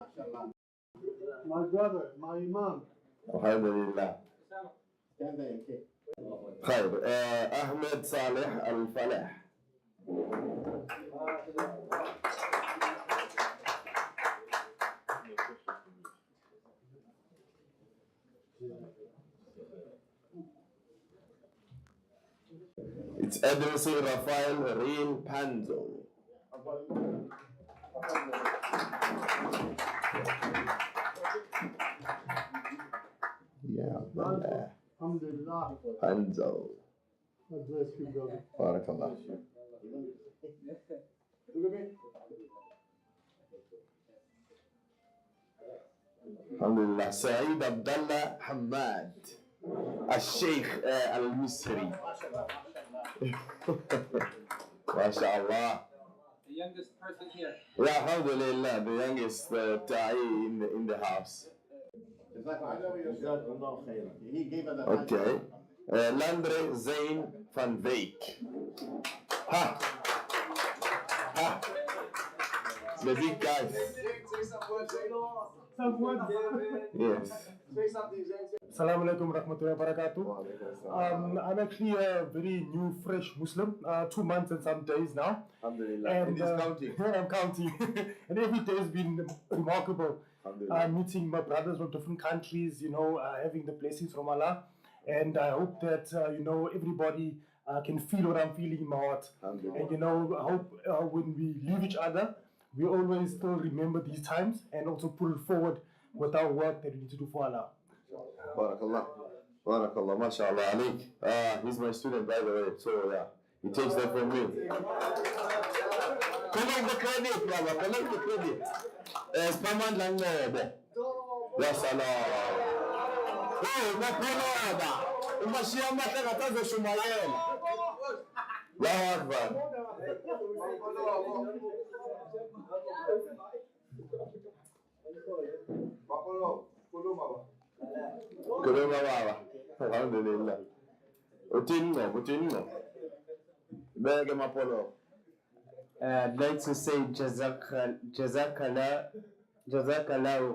My brother, my imam. Alhamdulillah. خير. أحمد صالح الفلاح. It's Edrisi Rafael Real Panzo. Yeah, Alhamdulillah. Panzo. God bless you, brother. Barakallah. Alhamdulillah. Saeed Abdullah Hamad. الشيخ المصري. ما شاء الله. The youngest person here. Yeah, alhamdulillah, the youngest ta'i in the house. Okay. Landre Zain van Veek. Ha! Ha! The big guy. Yes. Assalamu alaikum warahmatullahi wabarakatuh. I'm actually a very new, fresh Muslim, 2 months and some days now. Alhamdulillah. And counting. I'm counting. And every day has been remarkable. Meeting my brothers from different countries, having the blessings from Allah. And I hope that, everybody can feel what I'm feeling in my heart. And, I hope when we leave each other, we always still remember these times and also put it forward with our work that we need to do for Allah. Barakallah. Barakallah. MashaAllah. Alik. He's my student, by the way. So, yeah. He takes that from me. Collect the credit, brother. Collect the credit. Spaman lang mo, yes, Allah. Oh, napalada. Umashiyama katazo shumayel. Allahu Akbar. Kuluma baba. Alhamdulillah. Utinno. Bega mapolo. I'd like to say Jazakallah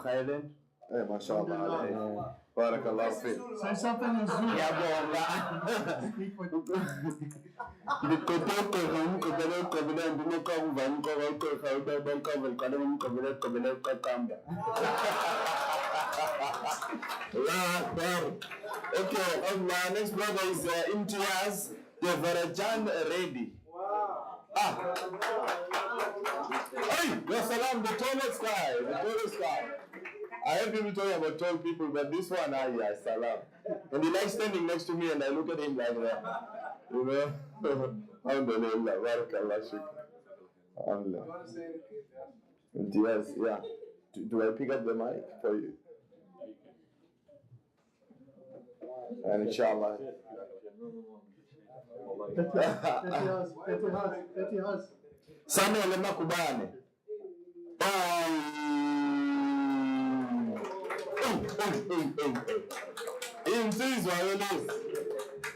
khairan. MashaAllah. Barakallah fiik. Say something in Zulu. Yeah, Okay, my next brother is Imtiaz Devarajan Reddy. Hey, salam, the tallest guy. I heard people talking about tall people, but this one, yeah, salam. And he likes standing next to me, and I look at him like that. Alhamdulillah, barakallah, shukr. Alhamdulillah. Yes, yeah. Do I pick up the mic for you? And Inshaa-Allah. Samuel Makubane.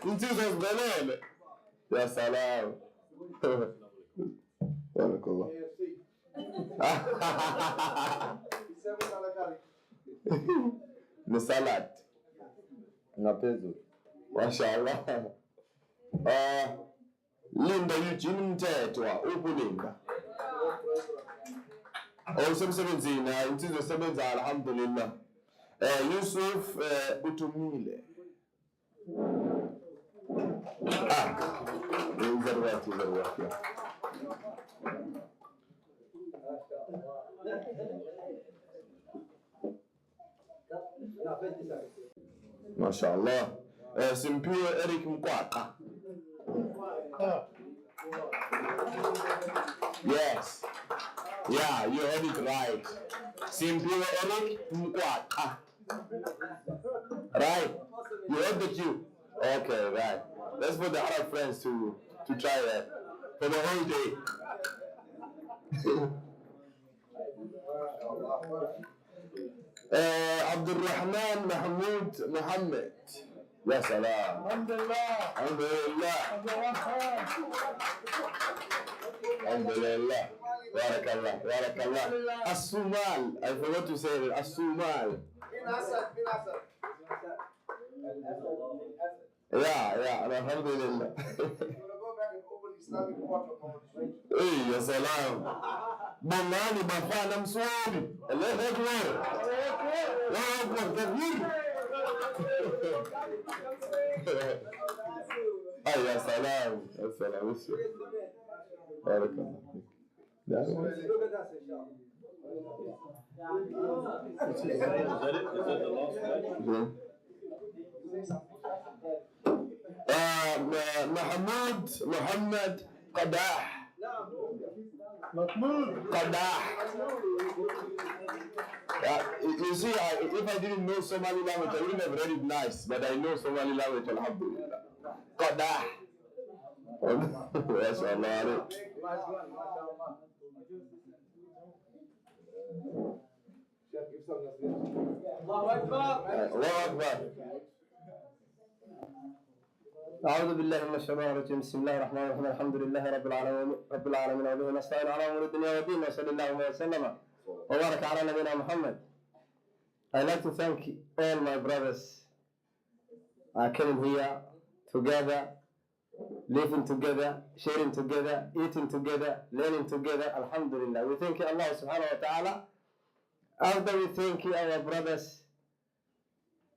Insizwa Belele. Ya salam. Barakallah. Ni salad. Ngaphezulu. MashaAllah. Linda Eugene Mthethwa ubulinda. Awusemsebenzini insizwe sebenza alhamdulillah. Yusuf Utumile. Zarwati. MashaAllah. Simpio Eric Mkwaka. Yes. Yeah, you heard it right. Simpio Eric Mkwaka. Right? You heard the cue. Okay, right. Let's put the other friends to try that for the whole day. Abdul Rahman Mahmoud Muhammad. Ya salam. Alhamdulillah. Barakallah, barakallah. As-Sumal. I forgot to say it. As-Sumal. Yeah, alhamdulillah. Hey, ya salam. Bangani bafana mswami. Allahu Akbar. Allahu Akbar. Takbir. Ay, ya salam. Ya salam. Barakallah. Muhammad Qadah. Qadah. You see, if I didn't know Somali language, I wouldn't have read it nice, but I know Somali language, alhamdulillah. Qadah. MashaAllah. Allahu Akbar. أعوذ بالله من الشيطان الرجيم بسم الله الرحمن الرحيم الحمد لله رب العالمين وبه نستعين على أمور الدنيا والدين وصلى الله وسلم وبارك على نبينا محمد. I'd like to thank all my brothers coming here together, living together, sharing together, eating together, learning together. Alhamdulillah. We thank Allah subhanahu wa ta'ala. After we thank our brothers,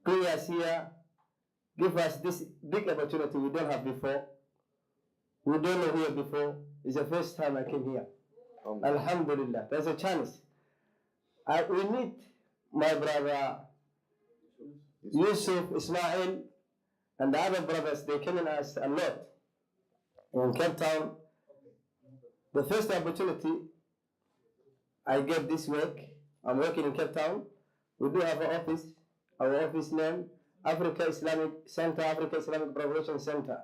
Faiyaz here, give us this big opportunity we don't have before. We don't know here before. It's the first time I came here. Alhamdulillah. There's a chance. We meet my brother Yusuf, Ismail, and the other brothers. They came in us a lot in Cape Town. The first opportunity I get this week, I'm working in Cape Town. We do have an office. Our office name, Africa Islamic Center, Africa Islamic Progression Center.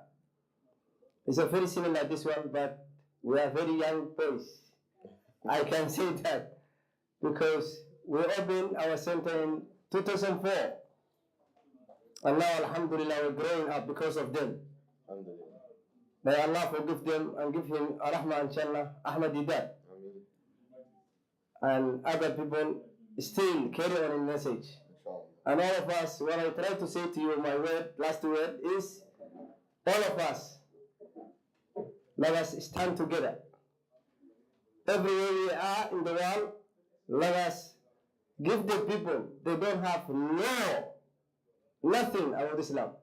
It's a very similar this one, but we are very young boys. I can say that because we opened our center in 2004. And now, alhamdulillah, we're growing up because of them. May Allah forgive them and give him Rahmah, inshallah, Ahmad Didat. And other people still carry on in message. And all of us, what I try to say to you, my last word is, all of us, let us stand together. Everywhere we are in the world, let us give the people, they don't have nothing about Islam.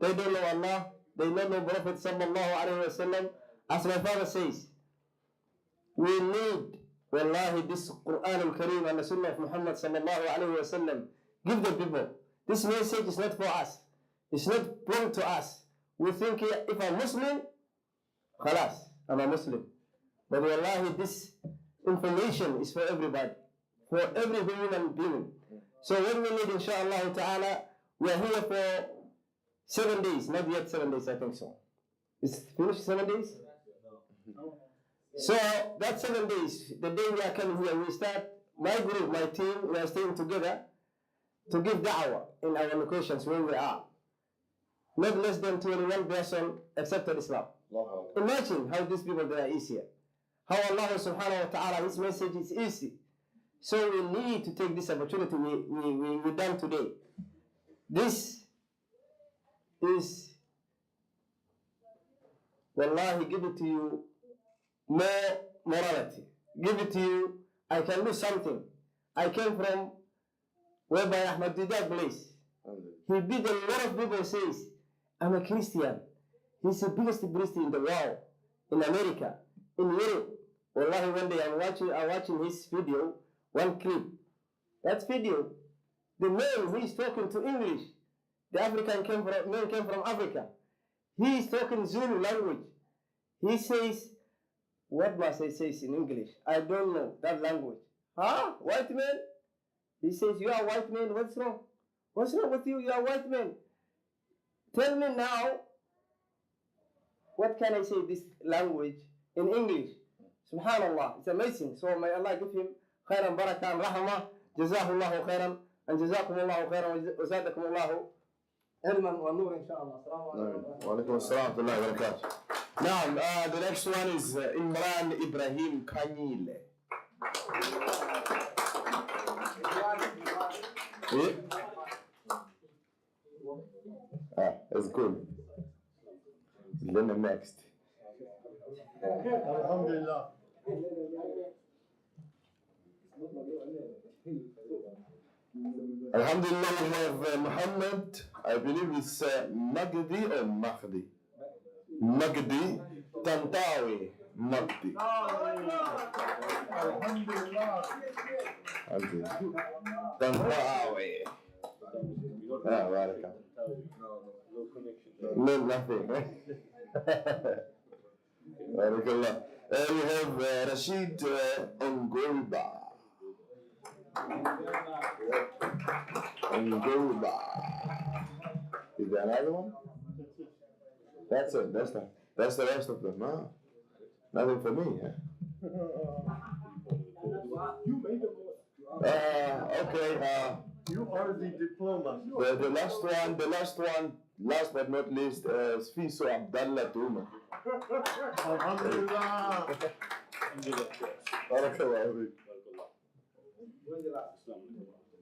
They don't know Allah, they don't know Prophet sallallahu alaihi wasallam. As my father says, we need, wallahi, this Quran al-Kareem and the Sunnah of Muhammad sallallahu alaihi wasallam. Give the people. This message is not for us. It's not belong to us. We think if I'm Muslim, khalas, I'm a Muslim. But wallahi, this information is for everybody, for every human being. So what we need, inshallah ta'ala, we are here for 7 days, not yet 7 days, I think so. It's finished 7 days? So that 7 days, the day we are coming here, we start, my group, my team, we are staying together to give da'wah in our locations where we are. Not less than 21 person accepted Islam. Imagine how these people there are easier. How Allah subhanahu wa ta'ala, his message is easy. So we need to take this opportunity we done today. This is, wallahi, give it to you more morality. Give it to you, I can do something. I came from whereby Ahmad Didat place. He beat a lot of people says, I'm a Christian. He's the biggest priest in the world, in America, in Europe. Wallahi, one day I'm watching his video, one clip. That video, the man who is talking to English, the African man came from Africa. He is talking Zulu language. He says, what must I say in English? I don't know that language. Huh? White man? He says, you are a white man, what's wrong? What's wrong with you? You are a white man. Tell me now, what can I say this language in English? Subhanallah, it's amazing. So may Allah give him khairan barakah and rahmah, jazahullahu khairan, and jazakumullahu khairan, wa zadakumullahu علما والنور إن شاء الله. السلام عليكم. وعليكم السلام ورحمة الله وبركاته. Now, the next one is Imran Ibrahim Kanyile. That's good. Then the next. Alhamdulillah. Alhamdulillah, we have Muhammad, I believe it's Magdi or Mahdi? Magdi Tantawi Magdi. Alhamdulillah. Tantawi. Baraka. No, nothing. Barakallah. We have Rashid Ngolba. Ngolba. Is there another one? That's it. That's the rest of them. No, nothing for me. Okay. You are the diploma. The last one, last but not least, is Fiso Abdallah Tuma. Alhamdulillah.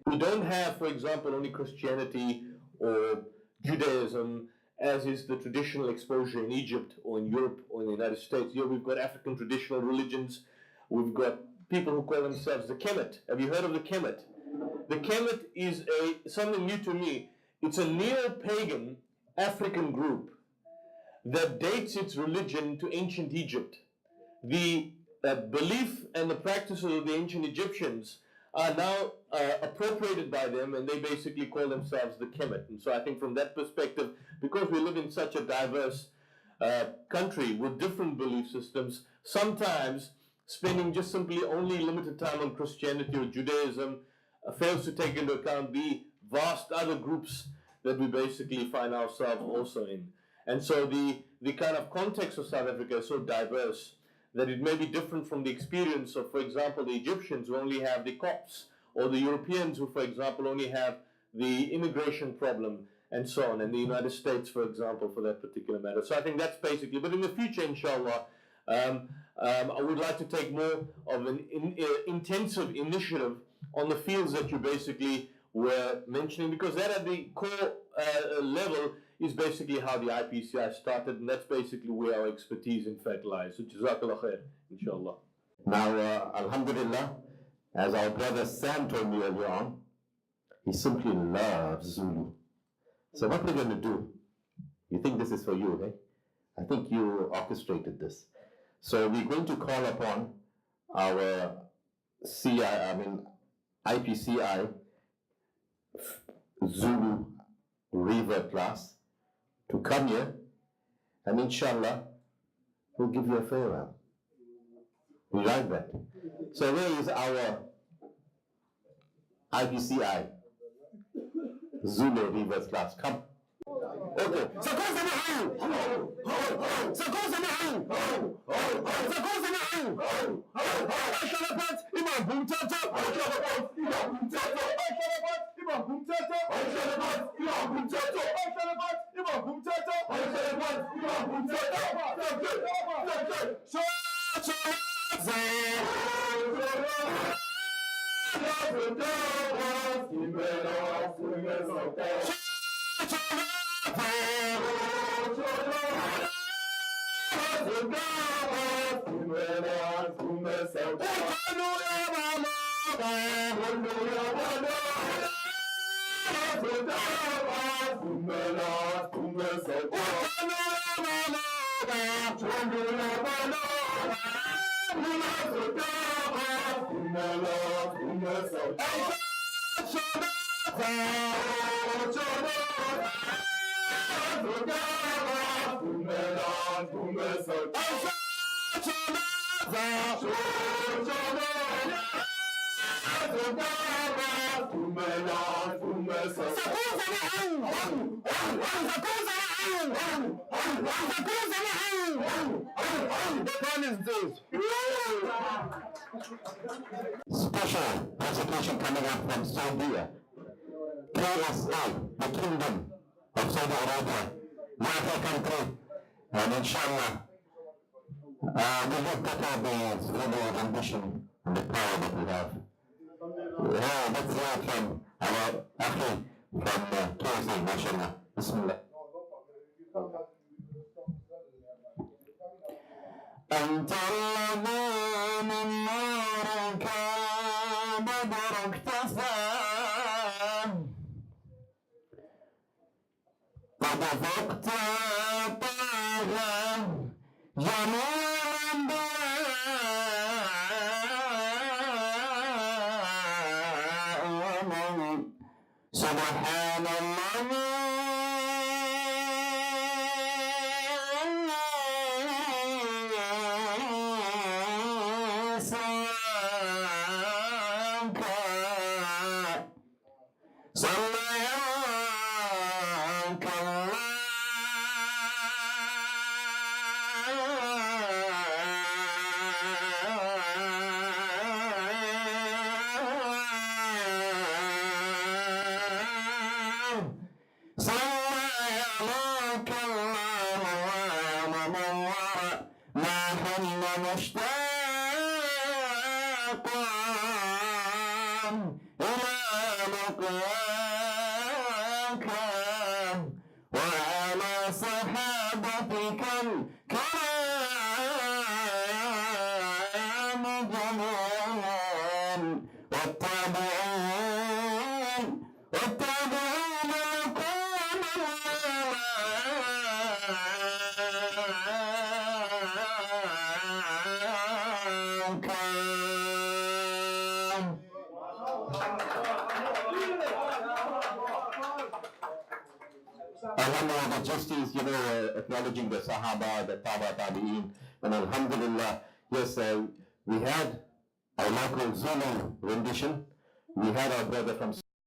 We don't have, for example, only Christianity or Judaism, as is the traditional exposure in Egypt or in Europe or in the United States. Here we've got African traditional religions. We've got people who call themselves the Kemet. Have you heard of the Kemet? The Kemet is something new to me. It's a neo-pagan African group that dates its religion to ancient Egypt. The belief and the practices of the ancient Egyptians are now appropriated by them, and they basically call themselves the Kemet. And so I think from that perspective, because we live in such a diverse country with different belief systems, sometimes spending just simply only limited time on Christianity or Judaism fails to take into account the vast other groups that we basically find ourselves also in. And so the kind of context of South Africa is so diverse that it may be different from the experience of, for example, the Egyptians who only have the Copts, or the Europeans who, for example, only have the immigration problem, and so on, and the United States, for example, for that particular matter. So I think that's basically, but in the future, inshallah, I would like to take more of an intensive initiative on the fields that you basically were mentioning, because that at the core level is basically how the IPCI started, and that's basically where our expertise in fact lies. So Jazakallah khair, inshallah. Now, Alhamdulillah, as our brother Sam told me earlier on, he simply loves Zulu. So what we're going to do, you think this is for you, right? I think you orchestrated this. So we're going to call upon our IPCI Zulu River class to come here, and inshallah, we'll give you a farewell. We like that. So where is our IPCI Zulu Rivers class? Come. Okay. Special presentation coming up from Saudi. KSA, the kingdom of Saudi Arabia, Mecca country, and Inshaa-Allah, we look better the global ambition and the power that we have. Yeah, let's hear from our Akhi from KSA, MashaAllah. Bismillah. أنت الذي من نورك بدر اكتسب قد فقت طه جميع الأنبياء سبحان الله سواك صلياك صلياك الله ومنور ما حل مشتاقا إلى لقياك وعلى صحابتك الكرام جميعا والتابعين لكم Alhamdulillah, the justice, acknowledging the Sahaba, the Tabi'een, and Alhamdulillah, yes, we had our local Zulu rendition. We had our brother from